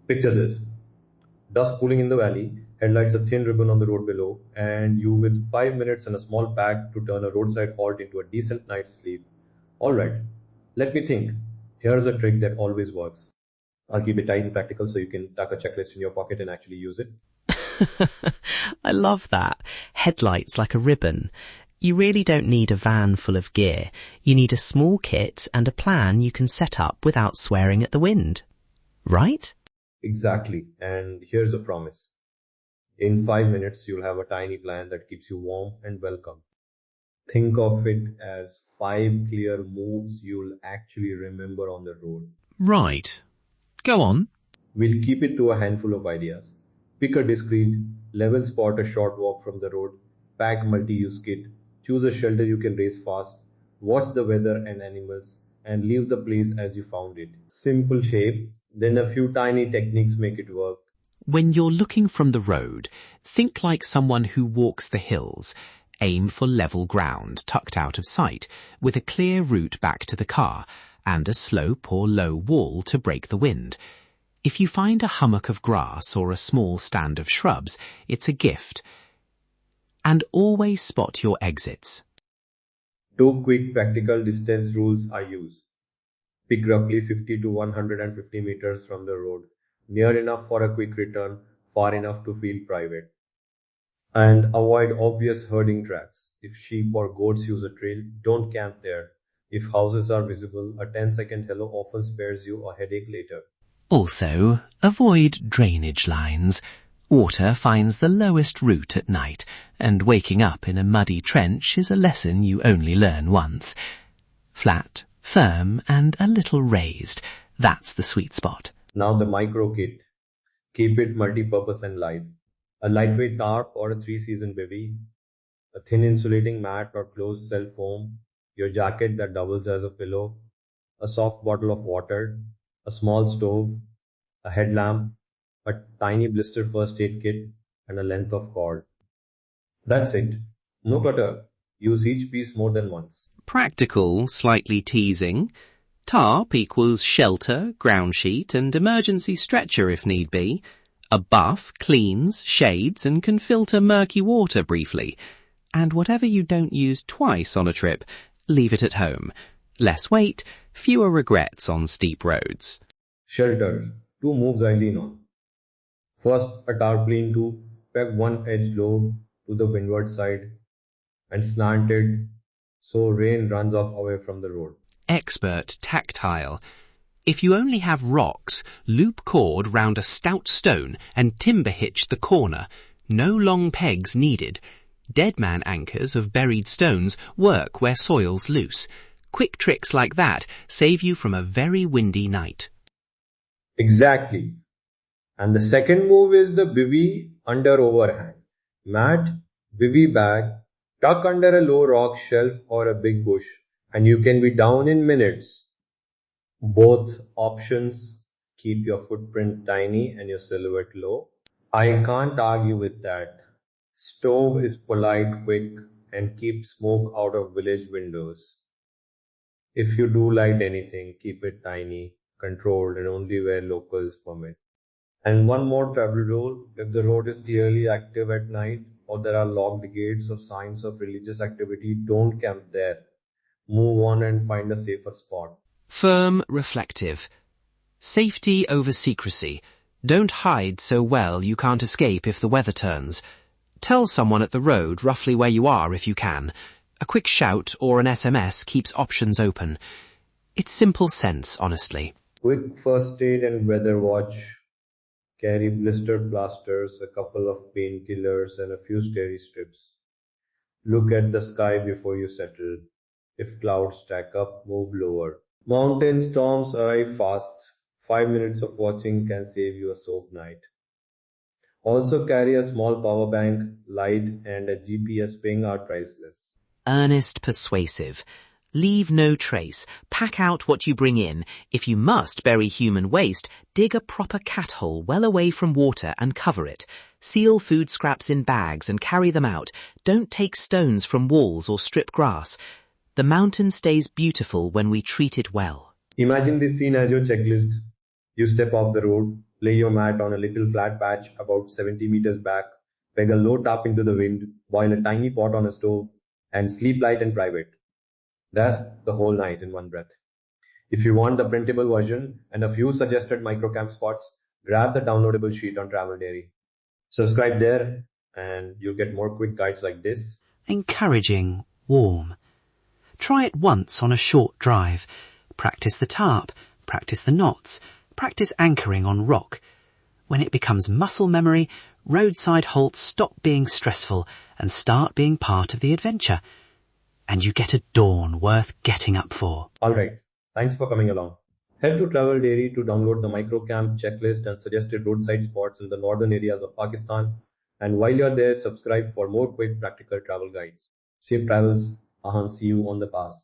Picture this. Dusk pooling in the valley, headlights a thin ribbon on the road below, and you with 5 minutes and a small bag to turn a roadside halt into a decent night's sleep. Alright, let me think. Here's a trick that always works. I'll keep it tight and practical so you can tuck a checklist in your pocket and actually use it. I love that. Headlights like a ribbon. You really don't need a van full of gear. You need a small kit and a plan you can set up without swearing at the wind. Right? Exactly, and here's a promise. In 5 minutes, you'll have a tiny plan that keeps you warm and welcome. Think of it as 5 clear moves you'll actually remember on the road. Right. Go on. We'll keep it to a handful of ideas. Pick a discreet, level spot a short walk from the road, pack multi-use kit, choose a shelter you can race fast, watch the weather and animals, and leave the place as you found it. Simple shape, then a few tiny techniques make it work. When you're looking from the road, think like someone who walks the hills. Aim for level ground, tucked out of sight, with a clear route back to the car, and a slope or low wall to break the wind. If you find a hummock of grass or a small stand of shrubs, it's a gift. And always spot your exits. 2 quick practical distance rules I use. Pick roughly 50 to 150 meters from the road, near enough for a quick return, far enough to feel private. And avoid obvious herding tracks. If sheep or goats use a trail, don't camp there. If houses are visible, a 10-second hello often spares you a headache later. Also, avoid drainage lines. Water finds the lowest route at night, and waking up in a muddy trench is a lesson you only learn once. Flat, firm, and a little raised. That's the sweet spot. Now the micro kit. Keep it multi-purpose and light. A lightweight tarp or a 3-season bivvy, a thin insulating mat or closed cell foam, your jacket that doubles as a pillow, a soft bottle of water, a small stove, a headlamp, a tiny blister first aid kit, and a length of cord. That's it. No clutter. Use each piece more than once. Practical, slightly teasing. Tarp equals shelter, ground sheet, and emergency stretcher if need be. A buff cleans, shades, and can filter murky water briefly. And whatever you don't use twice on a trip, leave it at home. Less weight, fewer regrets on steep roads. Shelter. 2 moves I lean on. First, a tarpaulin to peg one edge low to the windward side and slanted so rain runs off away from the road. Expert tactile. If you only have rocks, loop cord round a stout stone and timber hitch the corner. No long pegs needed. Dead man anchors of buried stones work where soil's loose. Quick tricks like that save you from a very windy night. Exactly. And the second move is the bivvy under overhang. Mat, bivvy bag, tuck under a low rock shelf or a big bush, and you can be down in minutes. Both options keep your footprint tiny and your silhouette low. I can't argue with that. Stove is polite, quick, and keeps smoke out of village windows. If you do light anything, keep it tiny, controlled, and only where locals permit. And one more travel rule, if the road is clearly active at night or there are locked gates or signs of religious activity, don't camp there. Move on and find a safer spot. Firm, reflective. Safety over secrecy. Don't hide so well you can't escape if the weather turns. Tell someone at the road roughly where you are if you can. A quick shout or an SMS keeps options open. It's simple sense, honestly. Quick first aid and weather watch. Carry blistered plasters, a couple of painkillers, and a few steri strips. Look at the sky before you settle. If clouds stack up, move lower. Mountain storms arrive fast. 5 minutes of watching can save you a soaked night. Also carry a small power bank, light, and a GPS ping are priceless. Earnest, persuasive. Leave no trace. Pack out what you bring in. If you must bury human waste, dig a proper cat hole well away from water and cover it. Seal food scraps in bags and carry them out. Don't take stones from walls or strip grass. The mountain stays beautiful when we treat it well. Imagine this scene as your checklist. You step off the road, Lay your mat on a little flat patch about 70 meters back, peg a low tarp into the wind, boil a tiny pot on a stove, and sleep light and private. That's the whole night in one breath. If you want the printable version and a few suggested microcamp spots, grab the downloadable sheet on Travel Dairy. Subscribe there and you'll get more quick guides like this. Encouraging, warm. Try it once on a short drive. Practice the tarp, practice the knots, practice anchoring on rock. When it becomes muscle memory, roadside halts stop being stressful and start being part of the adventure. And you get a dawn worth getting up for. Alright, thanks for coming along. Head to Travel Dairy to download the microcamp checklist and suggested roadside spots in the northern areas of Pakistan. And while you're there, subscribe for more quick practical travel guides. Safe travels. See you on the pass.